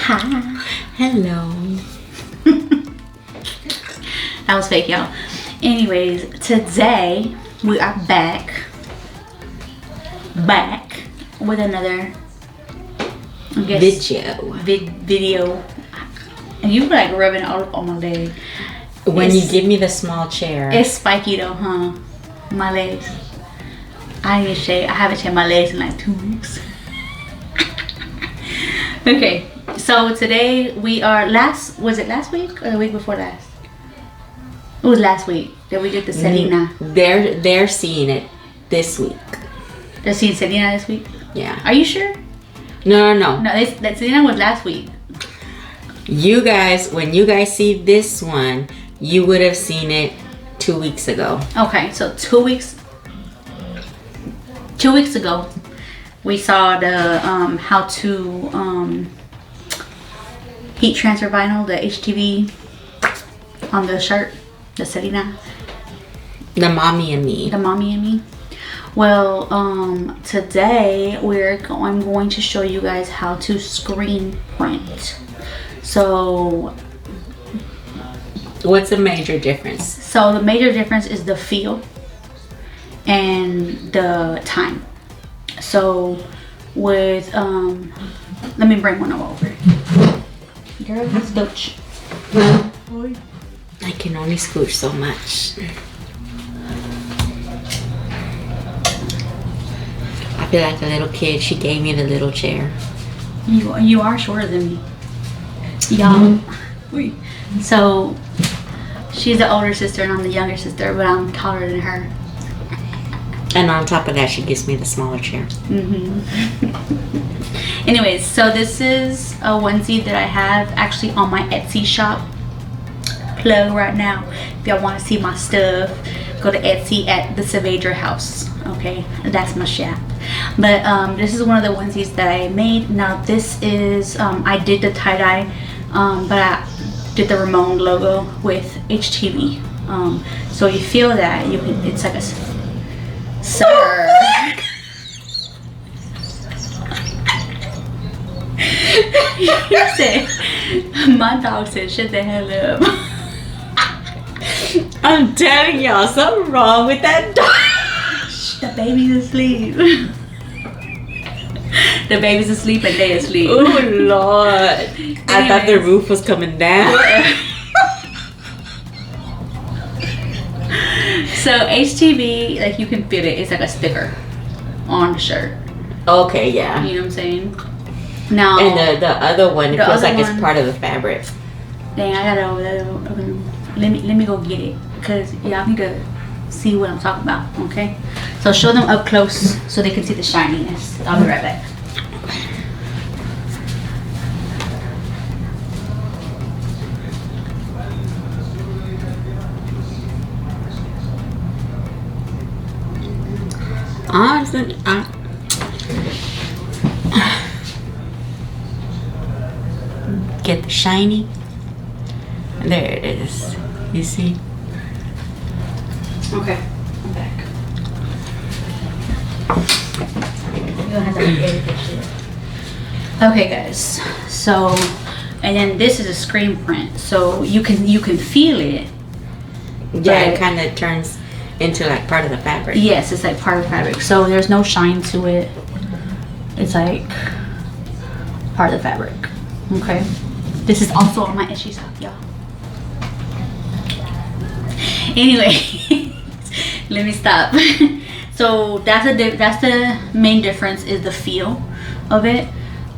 Hi. Hello. That was fake, y'all. Anyways, today we are back with another video. And you were like rubbing it all up on my leg. When you give me the small chair. It's spiky though, huh? My legs. I haven't shaved my legs in like 2 weeks. Okay, so today we are was it last week or the week before last? It was last week that we did the Selena. They're seeing it this week. They're seeing Selena this week? Yeah. Are you sure? No. No, that Selena was last week. You guys, when you guys see this one, you would have seen it 2 weeks ago. Okay, so 2 weeks ago, we saw the how to heat transfer vinyl, the HTV on the shirt, the Selena. The Mommy and Me. The Mommy and Me. Well, today I'm going to show you guys how to screen print. So, what's the major difference? So the major difference is the feel and the time. So with let me bring one over. Girl, let's scooch. I can only scooch so much. I feel like a little kid. She gave me the little chair. You are shorter than me, y'all. So she's the older sister and I'm the younger sister, but I'm taller than her. And on top of that, she gives me the smaller chair. Anyways, so this is a onesie that I have actually on my Etsy shop. Plug right now. If y'all want to see my stuff, go to Etsy at the Savager House. Okay, that's my shop. But this is one of the onesies that I made. Now this is I did the tie-dye, but I did the Ramon logo with HTV. So you feel that it's like a sir. You said, my dog said, shut the hell up. I'm telling y'all, something wrong with that dog. The baby's asleep. The baby's asleep and they asleep. Oh Lord. I thought the roof was coming down. So HTV, like you can feel it. It's like a sticker on the shirt. Okay, yeah. You know what I'm saying? Now, and the other one, it feels like it's part of the fabric. Dang, I got it over there. Okay. Let me go get it because y'all need to see what I'm talking about. Okay. So show them up close so they can see the shininess. I'll be right back. Get the shiny. There it is. You see? Okay, I'm back. You're gonna have to edit this shit. Okay, guys. So, and then this is a screen print, so you can feel it. Yeah, it kind of turns into like part of the fabric. Yes, it's like part of the fabric. So there's no shine to it. It's like part of the fabric. Okay. This is also on my Etsy shop, y'all. Anyway, let me stop. So that's the main difference is the feel of it.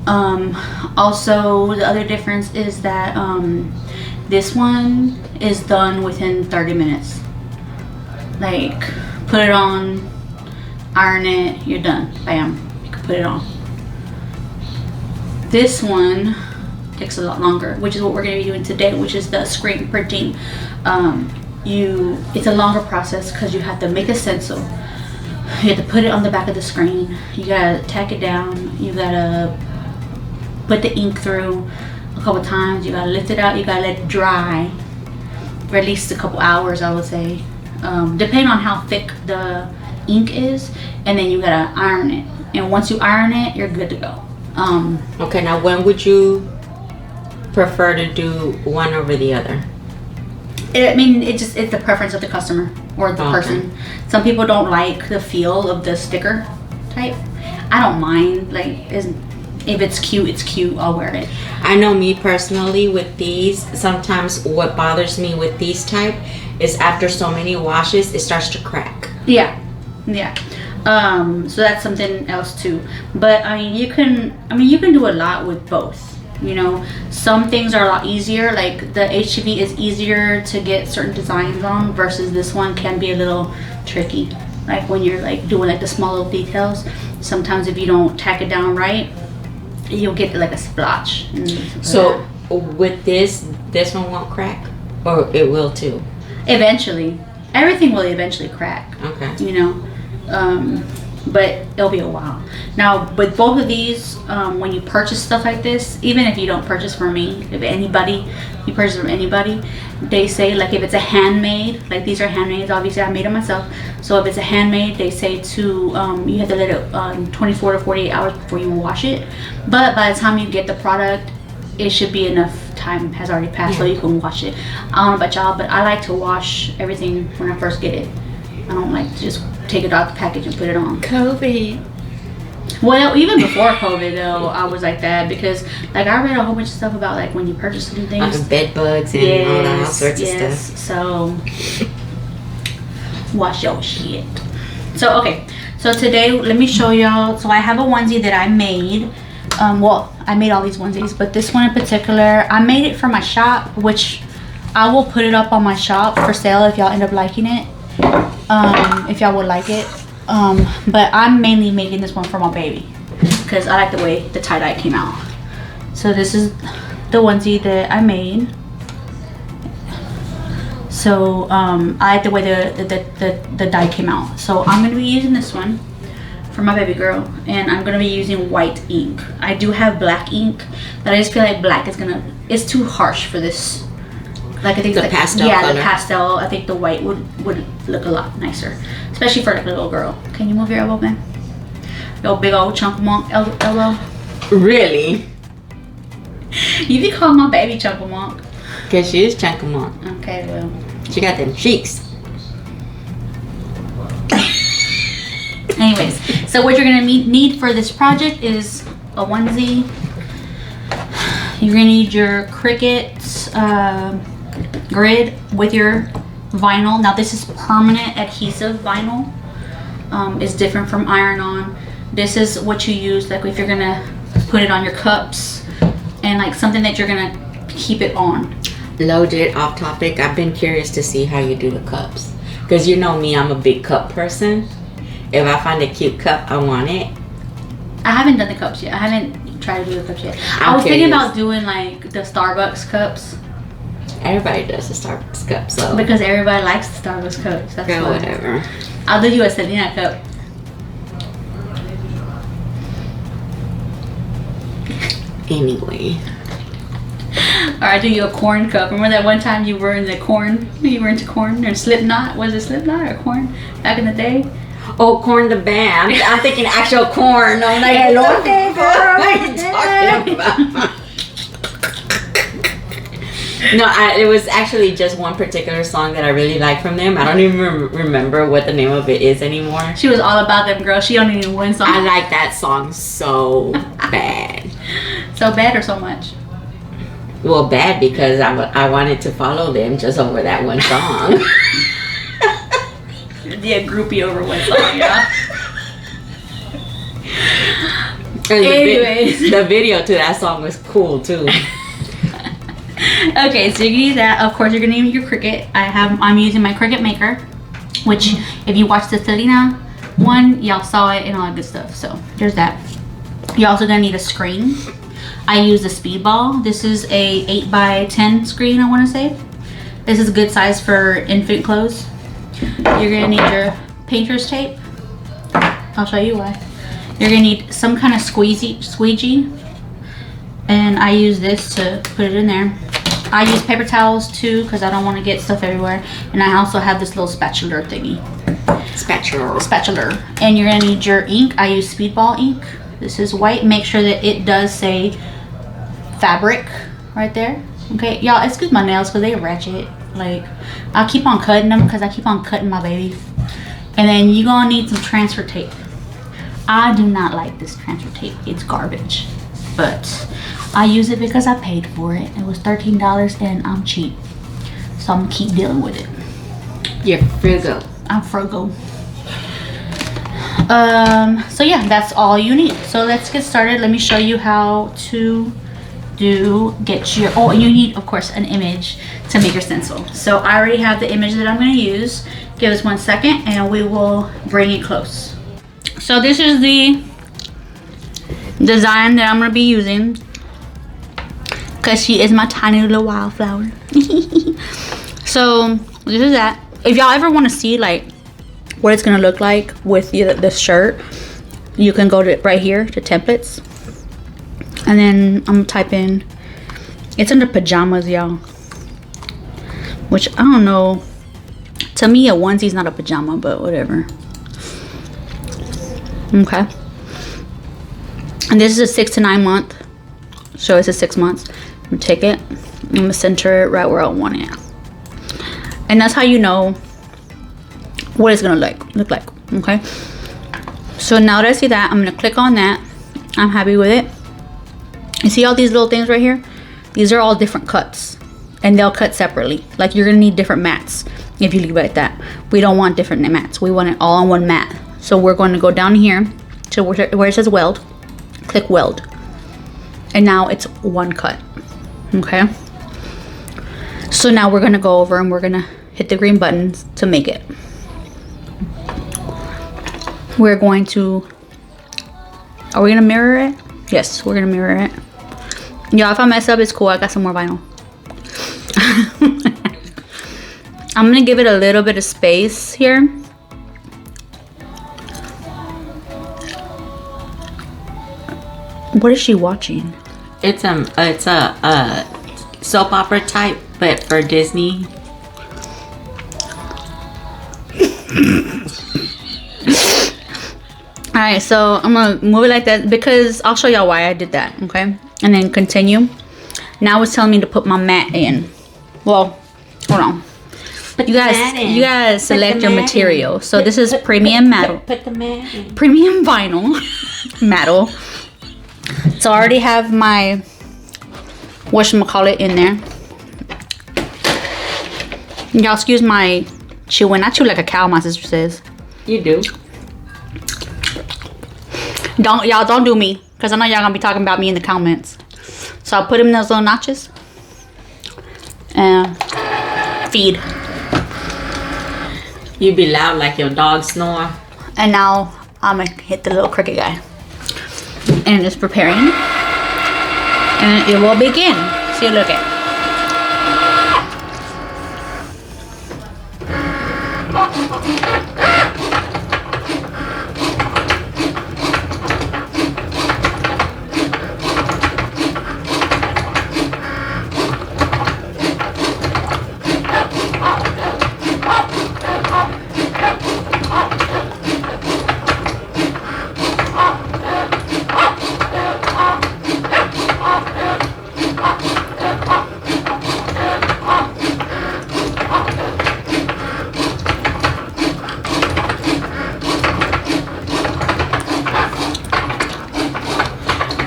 Also, the other difference is that this one is done within 30 minutes. Like, put it on, iron it, you're done. Bam, you can put it on. This one takes a lot longer, which is what we're going to be doing today, which is the screen printing. It's a longer process because you have to make a stencil. You have to put it on the back of the screen. You gotta tack it down. You gotta put the ink through a couple times. You gotta lift it out. You gotta let it dry for at least a couple hours, I would say, depending on how thick the ink is. And then you gotta iron it. And once you iron it, you're good to go. Okay, now when would you prefer to do one over the other? It's the preference of the customer or the person. Some people don't like the feel of the sticker type. I don't mind. Like, if it's cute, it's cute. I'll wear it. I know me personally with these, sometimes what bothers me with these type is after so many washes, it starts to crack. Yeah. So that's something else too. But you can do a lot with both. You know, some things are a lot easier. Like the HTV is easier to get certain designs on versus this one can be a little tricky. Like when you're like doing like the small little details, sometimes if you don't tack it down right, you'll get like a splotch. So with this one won't crack, or it will too? Eventually, everything will eventually crack. Okay. You know, but it'll be a while. Now, with both of these, when you purchase stuff like this, even if you don't purchase from me, you purchase from anybody, they say, like, if it's a handmade, like these are handmade, obviously I made them myself. So if it's a handmade, they say you have to let it 24 to 48 hours before you wash it. But by the time you get the product, it should be enough time has already passed so you can wash it. I don't know about y'all, but I like to wash everything when I first get it. I don't like to just take it out the package and put it on. COVID. Well, even before COVID though, I was like that because like I read a whole bunch of stuff about like when you purchase some things. Bed bugs and all sorts of stuff. So wash your shit. So okay, so today let me show y'all. So I have a onesie that I made. Well, I made all these onesies, but this one in particular, I made it for my shop, which I will put it up on my shop for sale if y'all end up liking it. If y'all would like it. But I'm mainly making this one for my baby because I like the way the tie-dye came out. So this is the onesie that I made. So I like the way the dye came out. So I'm going to be using this one for my baby girl, and I'm going to be using white ink. I do have black ink, but I just feel like black it's too harsh for this. Like I think the pastel color. The pastel. I think the white would look a lot nicer, especially for like a little girl. Can you move your elbow, man? Your big old chunk monk elbow. Really? You be calling my baby chunk monk. Cause she is chunk monk. Okay, well. She got them cheeks. Anyways, so what you're gonna need for this project is a onesie. You're gonna need your Cricut grid with your vinyl. Now this is permanent adhesive vinyl. It's different from iron-on. This is what you use like if you're gonna put it on your cups and like something that you're gonna keep it on. Loaded off topic. I've been curious to see how you do the cups, because you know me, I'm a big cup person. If I find a cute cup, I want it. I haven't done the cups yet. I haven't tried to do the cups yet. I was thinking about doing like the Starbucks cups. Everybody does the Starbucks cup, so. Because everybody likes the Starbucks cups. That's girl, why. whatever. I'll do you a Selena cup. Anyway. Or I do you a corn cup. Remember that one time you were into corn? You were into corn or Slipknot? Was it Slipknot or corn back in the day? Oh, corn the band. I'm thinking actual corn. I'm like, Hello, what are you talking about? No, it was actually just one particular song that I really like from them. I don't even remember what the name of it is anymore. She was all about them girls. She only knew one song. I like that song so bad. So bad or so much? Well, bad because I wanted to follow them just over that one song. Yeah, groupie over one song, yeah. And Anyways. the video to that song was cool too. Okay, so you're gonna need that. Of course, you're gonna need your Cricut. I'm using my Cricut Maker, which if you watched the Selena one, y'all saw it and all that good stuff. So there's that. You're also gonna need a screen. I use the Speedball. This is a 8x10 screen, I want to say. This is a good size for infant clothes. You're gonna need your painter's tape. I'll show you why. You're gonna need some kind of squeegee, and I use this to put it in there. I use paper towels too because I don't want to get stuff everywhere, and I also have this little spatula thingy. Spatula. And you're gonna need your ink. I use Speedball ink. This is white. Make sure that it does say fabric right there. Okay, y'all, excuse my nails because they ratchet. Like, I'll keep on cutting them because I keep on cutting my babies. And then you're gonna need some transfer tape. I do not like this transfer tape. It's garbage. But I use it because I paid for it. It was $13 and I'm cheap. So I'm gonna keep dealing with it. You're frugal. I'm frugal. So yeah, that's all you need. So let's get started. Let me show you how to get your, oh, you need of course an image to make your stencil. So I already have the image that I'm going to use. Give us 1 second and we will bring it close. So this is the design that I'm going to be using because she is my tiny little wildflower. So this is that. If y'all ever want to see like what it's going to look like with the shirt, you can go to right here to templates. And then I'm gonna type in, it's under pajamas, y'all. Which I don't know. To me, a onesie's not a pajama, but whatever. Okay. And this is a 6 to 9 month. So it's a 6 months. I'm gonna take it. I'm gonna center it right where I want it. And that's how you know what it's gonna look like. Okay. So now that I see that, I'm gonna click on that. I'm happy with it. You see all these little things right here? These are all different cuts and they'll cut separately. Like you're gonna need different mats if you leave it like that. We don't want different mats. We want it all on one mat. So we're going to go down here to where it says weld, click weld. And now it's one cut, okay? So now we're gonna go over and we're gonna hit the green buttons to make it. We're going to, are we gonna mirror it? Yes, we're gonna mirror it. Y'all, if I mess up, it's cool. I got some more vinyl. I'm gonna give it a little bit of space here. What is she watching? It's a soap opera type, but for Disney. Alright, so I'm gonna move it like that because I'll show y'all why I did that, okay? And then continue. Now it's telling me to put my mat in. Well, hold on. You guys select your material. So this is premium metal. Put the mat in. Premium vinyl. Metal. So I already have my whatchamacallit in there. Y'all excuse my chewing. I chew like a cow, my sister says. You do. Don't do me, because I know y'all gonna be talking about me in the comments. So I'll put him in those little notches and feed. You be loud like your dog snore. And now I'm gonna hit the little cricket guy, and it's preparing, and it will begin. See, look at.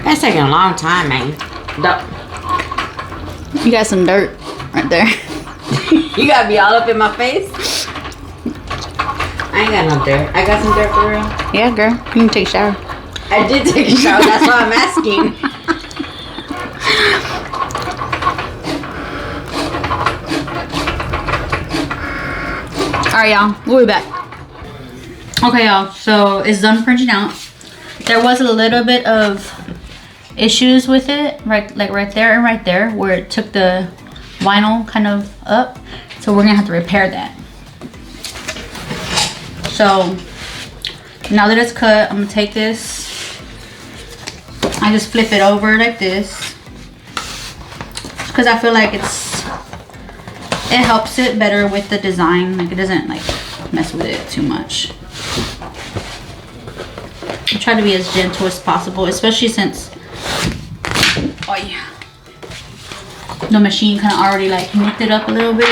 That's taking a long time, man. You got some dirt right there. You gotta be all up in my face. I ain't got no dirt. I got some dirt for real. Yeah, girl. You can take a shower. I did take a shower. That's why I'm asking. Alright, y'all. We'll be back. Okay, y'all. So it's done printing out. There was a little bit of issues with it, right there and right there, where it took the vinyl kind of up. So we're gonna have to repair that. So now that it's cut, I'm gonna take this. I just flip it over like this because I feel like it helps it better with the design. Like it doesn't like mess with it too much. I try to be as gentle as possible, especially since, oh yeah, the machine kind of already like nipped it up a little bit.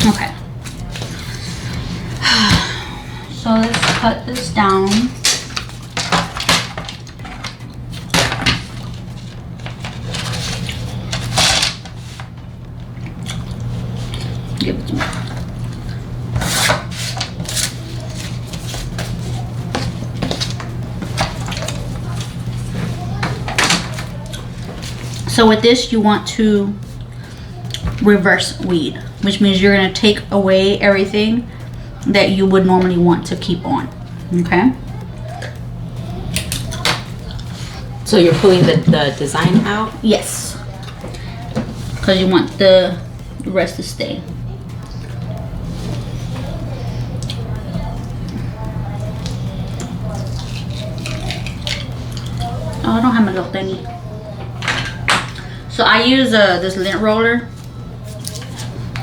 Okay. So let's cut this down. Give it to me. So with this, you want to reverse weed, which means you're going to take away everything that you would normally want to keep on. Okay? So you're pulling the design out? Yes. Because you want the rest to stay. Oh, I don't have my little thingy. So I use this lint roller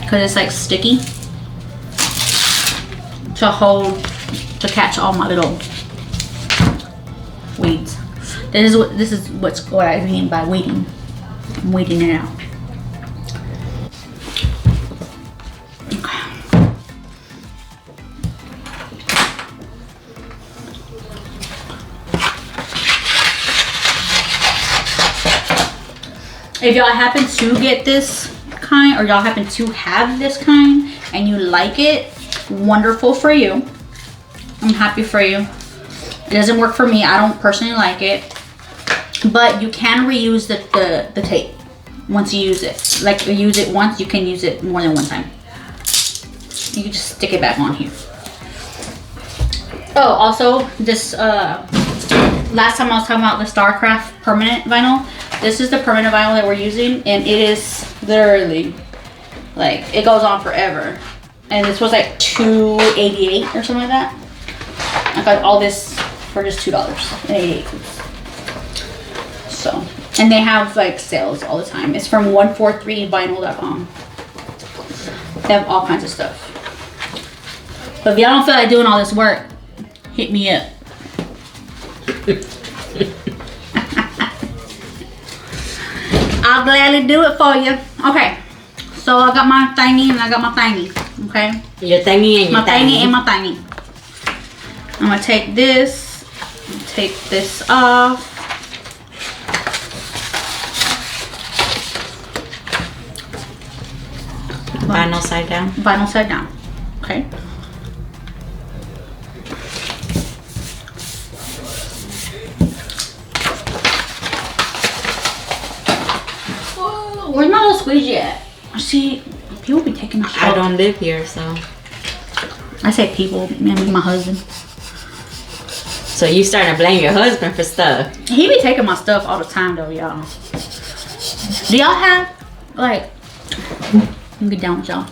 because it's like sticky to catch all my little weeds. This is what I mean by weeding. I'm weeding it out. If y'all happen to get this kind, or y'all happen to have this kind and you like it, wonderful for you. I'm happy for you. It doesn't work for me. I don't personally like it, but you can reuse the tape once you use it. Like, you use it once, you can use it more than one time. You can just stick it back on here. Oh, also this last time I was talking about the Starcraft permanent vinyl. This is the permanent vinyl that we're using, and it is literally like, it goes on forever. And this was like $2.88 or something like that. I got all this for just $2.88. So, and they have like sales all the time. It's from 143vinyl.com. They have all kinds of stuff. But if y'all don't feel like doing all this work, hit me up. I'll gladly do it for you. Okay, so I got my thingy and I got my thingy. Okay, your thingy and your my thingy and my thingy. I'm gonna take this off. Vinyl side down. Vinyl side down. Okay. Where's my little squeegee at? See, people be taking my stuff. I don't live here, so. I say people, maybe my husband. So you starting to blame your husband for stuff? He be taking my stuff all the time, though, y'all. Do y'all have, like, let me get down with y'all.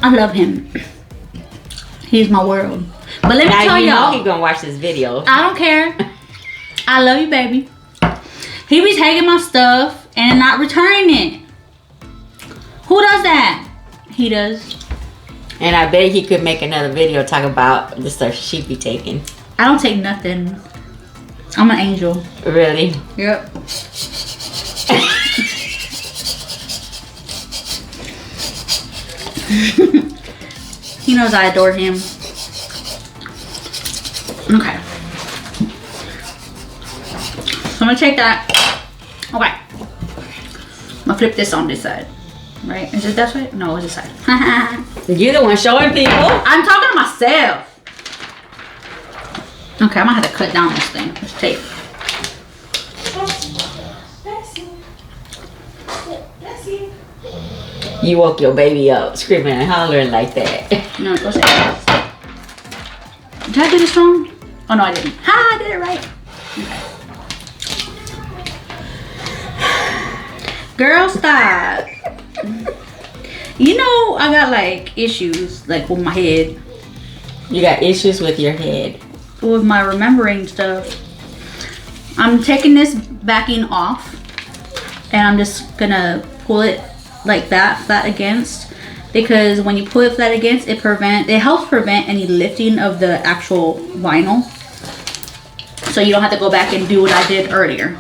I love him. He's my world. But let me tell y'all. He's gonna watch this video. I don't care. I love you, baby. He be taking my stuff and not returning it. Who does that? He does. And I bet he could make another video talk about the stuff she be taking. I don't take nothing. I'm an angel. Really? Yep. He knows I adore him. Okay. So I'm gonna take that. Okay. I'm gonna flip this on this side. Right? Is it that side? No, it's this side. You're the one showing people. I'm talking to myself. Okay, I'm gonna have to cut down this thing. This tape. You woke your baby up screaming and hollering like that. No, go say it. Did I do this wrong? Oh no, I didn't. Ha! I did it right. Okay. Girl, stop. You know I got like issues like with my head. You got issues with your head. With my remembering stuff. I'm taking this backing off and I'm just gonna pull it like that, flat against, because when you pull it flat against, it helps prevent any lifting of the actual vinyl. So you don't have to go back and do what I did earlier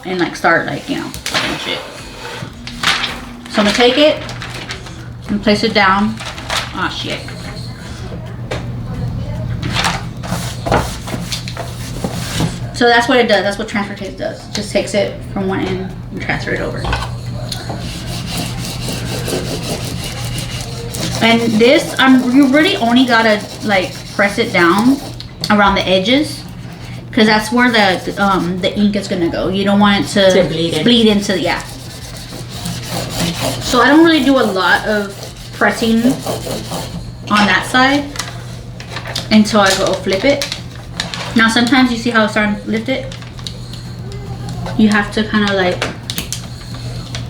and like start like, you know, and shit. So I'm gonna take it and place it down. Oh shit. So that's what it does. That's what transfer tape does. It just takes it from one end and transfer it over. And this, you really only gotta like press it down around the edges, because that's where the ink is gonna go. You don't want it to bleed into, yeah. So I don't really do a lot of pressing on that side until I go flip it. Now sometimes you see how it's starting to lift it? You have to kind of like,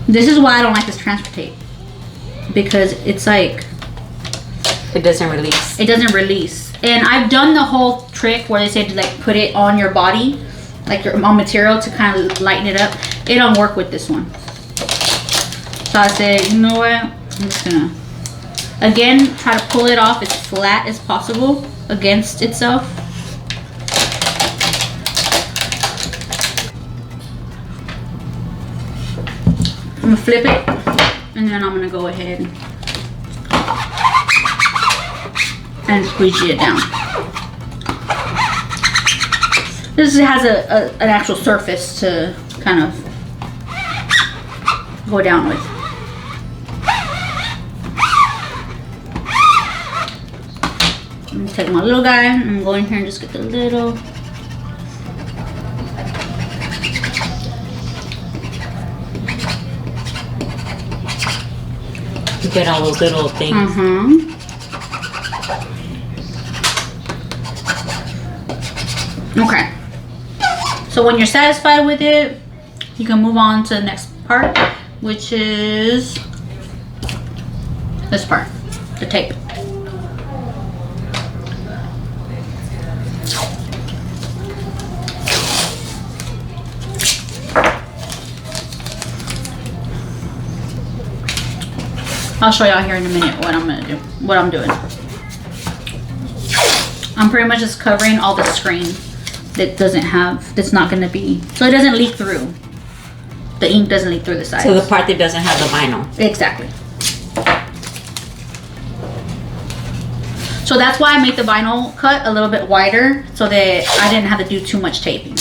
this is why I don't like this transfer tape, because it's like, it doesn't release. It doesn't release. And I've done the whole trick where they say to like put it on your body, like your on material to kind of lighten it up. It don't work with this one. So I said, you know what? I'm just gonna, again, try to pull it off as flat as possible against itself. I'm gonna flip it, and then I'm gonna go ahead and squeegee it down. This has an actual surface to kind of go down with. I'm gonna take my little guy and go in here and just get the little. You get all those little things. Mm-hmm. Okay. So when you're satisfied with it, you can move on to the next part, which is this part, the tape. I'll show y'all here in a minute what I'm gonna do, what I'm doing. I'm pretty much just covering all the screen that that's not gonna be, so it doesn't leak through. The ink doesn't leak through the sides. So the part that doesn't have the vinyl. Exactly. So that's why I make the vinyl cut a little bit wider, so that I didn't have to do too much taping.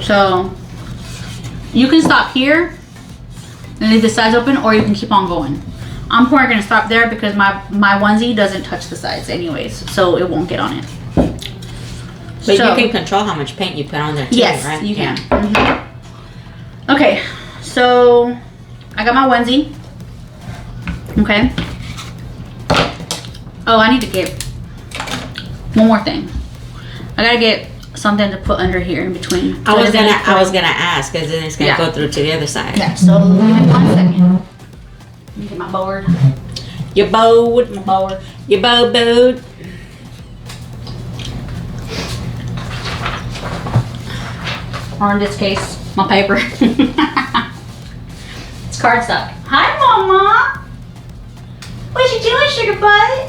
So you can stop here and leave the sides open, or you can keep on going. I'm probably gonna stop there because my onesie doesn't touch the sides anyways, so it won't get on it. But so, you can control how much paint you put on there too, yes, right? You can. Mm-hmm. Okay, so I got my onesie. Okay. Oh, I need to get one more thing. I gotta get something to put under here in between. So I was gonna ask, because then it's gonna go through to the other side. Yeah. So give me 1 second. Let me get my board. Your board. My board. Your board. Or in this case, my paper. It's cardstock. Hi, Mama. What you doing, sugar butt?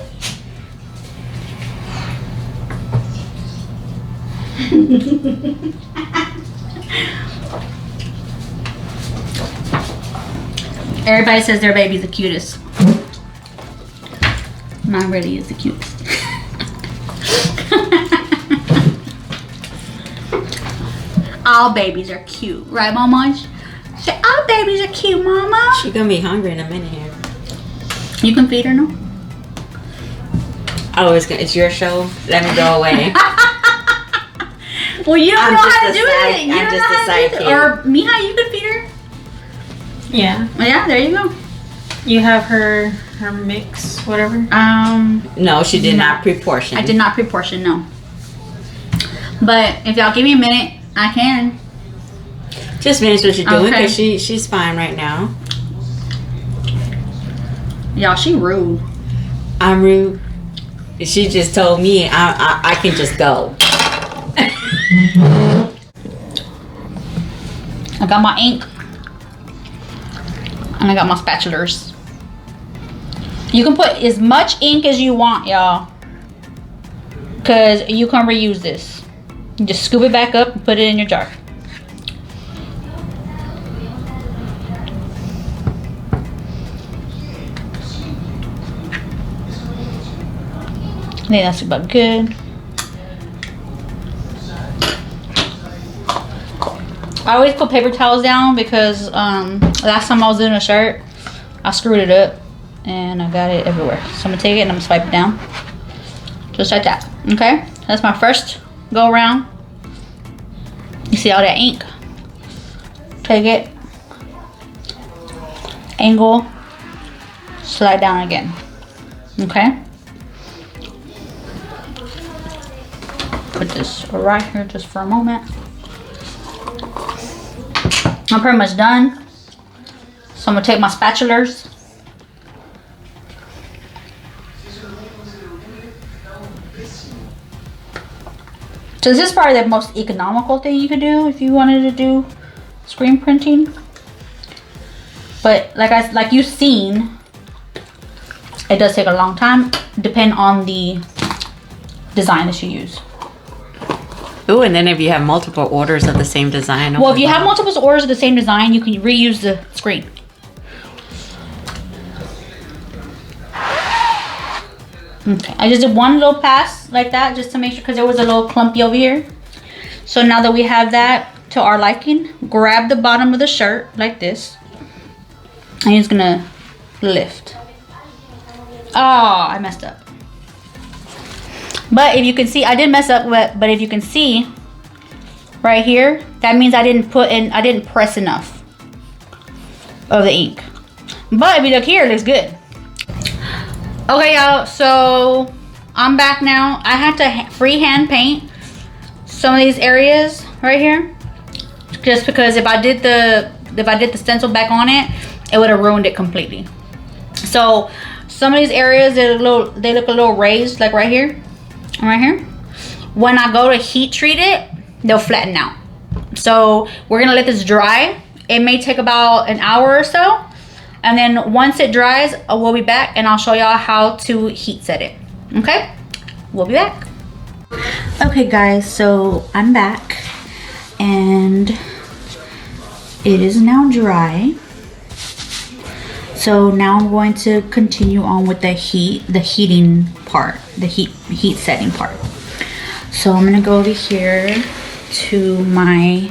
Everybody says their baby's the cutest. Mine really is the cutest. All babies are cute, right, Mama? Say, all babies are cute, Mama. She's gonna be hungry in a minute here. You can feed her, no? Oh, it's your show. Let me go away. Well, you don't know how to do it. I'm just a sidekick. Or Mija, you can feed her. Yeah. Yeah, there you go. You have her mix, whatever. No, she did not pre-portion. I did not pre-portion, no. But if y'all give me a minute, I can. Just finish what you're doing, because she's fine right now. Y'all, she rude. I'm rude. She just told me I can just go. I got my ink. And I got my spatulas. You can put as much ink as you want, y'all. Because you can reuse this. You just scoop it back up and put it in your jar. I think that's about good. I always put paper towels down because last time I was doing a shirt, I screwed it up and I got it everywhere. So I'm gonna take it and I'm gonna swipe it down. Just like that, okay? That's my first go around. You see all that ink? Take it, angle, slide down again, okay? Put this right here just for a moment. I'm pretty much done. So I'm gonna take my spatulas. So this is probably the most economical thing you could do if you wanted to do screen printing. But like you've seen, it does take a long time, depending on the design that you use. Ooh, and then if you have multiple orders of the same design. Well, if you have multiple orders of the same design, you can reuse the screen. Okay, I just did one little pass like that just to make sure, because there was a little clumpy over here. So now that we have that to our liking, grab the bottom of the shirt like this. And it's gonna lift. Oh, I messed up. But if you can see, I did mess up, but if you can see right here, that means I didn't press enough of the ink. But if you look here, it looks good. Okay, y'all, so I'm back now. I had to freehand paint some of these areas right here, just because if I did the stencil back on it, it would have ruined it completely. So some of these areas, they look a little raised, like right here. Right here. When I go to heat treat it, they'll flatten out. So we're gonna let this dry. It may take about an hour or so, and then once it dries, we'll be back and I'll show y'all how to heat set it. Okay, we'll be back. Okay guys, so I'm back and it is now dry. So now I'm going to continue on with the heating part, the heat setting part. So I'm gonna go over here to my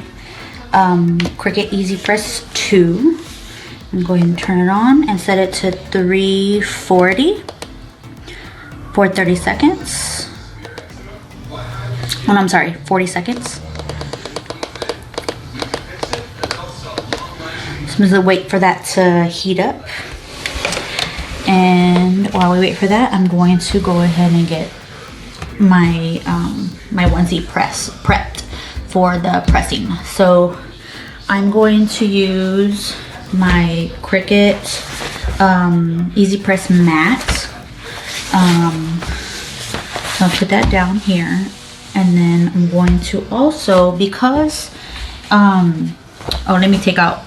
Cricut Easy Press 2 and go ahead and turn it on and set it to 340 for 30 seconds. Oh, I'm sorry, 40 seconds. So I'm gonna wait for that to heat up. And while we wait for that, I'm going to go ahead and get my my onesie prepped for the pressing. So I'm going to use my Cricut Easy Press Matte. So I'll put that down here, and then I'm going to also, because oh, let me take out,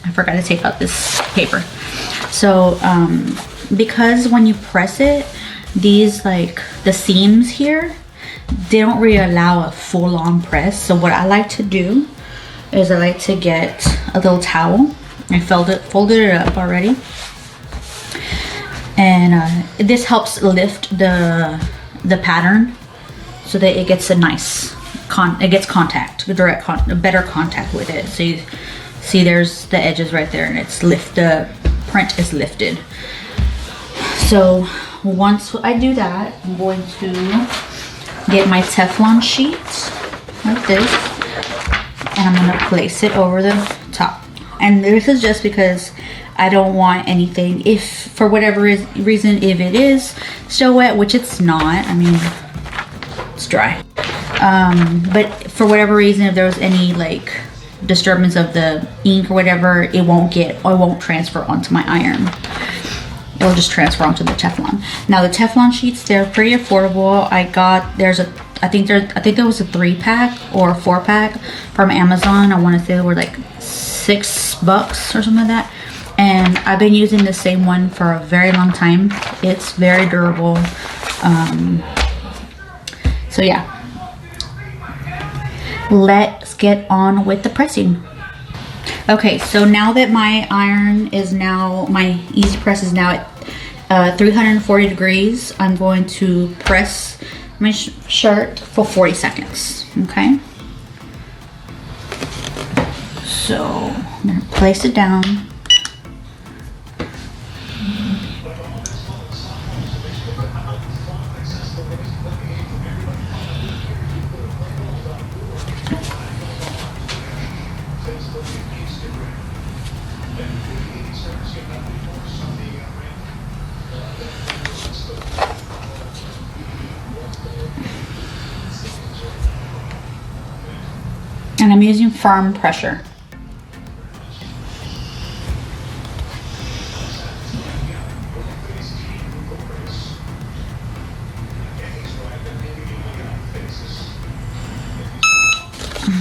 I forgot to take out this paper. So because when you press it, these, like the seams here, they don't really allow a full-on press. So what I like to do is I like to get a little towel. I folded it up already, and this helps lift the pattern so that it gets a nice better contact with it. So you see there's the edges right there, and the print is lifted. So once I do that, I'm going to get my Teflon sheet like this, and I'm going to place it over the top. And this is just because I don't want anything, if for whatever reason, if it is still wet, which it's not, I mean, it's dry. But for whatever reason, if there was any like disturbance of the ink or whatever, it won't transfer onto my iron. it'll just transfer onto the Teflon. Now the Teflon sheets, they're pretty affordable. I think there was a 3-pack or a 4-pack from Amazon. I want to say they were like $6 or something like that. And I've been using the same one for a very long time. It's very durable. So yeah, let's get on with the pressing. Okay, so now that my my easy press is now at 340 degrees, I'm going to press my shirt for 40 seconds. Okay, so I'm gonna place it down. And I'm using firm pressure.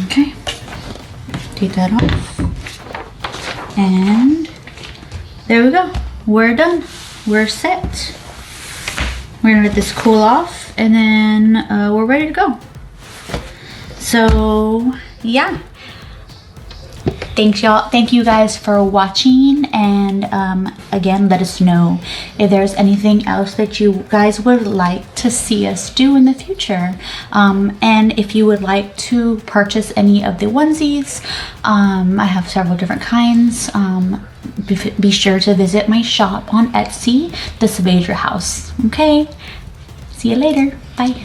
Okay, take that off. And there we go. We're done. We're set. We're gonna let this cool off, and then we're ready to go. So yeah, thanks y'all. Thank you guys for watching, and again, let us know if there's anything else that you guys would like to see us do in the future, and if you would like to purchase any of the onesies, I have several different kinds. Be sure to visit my shop on Etsy, The Savager House. Okay, see you later. Bye.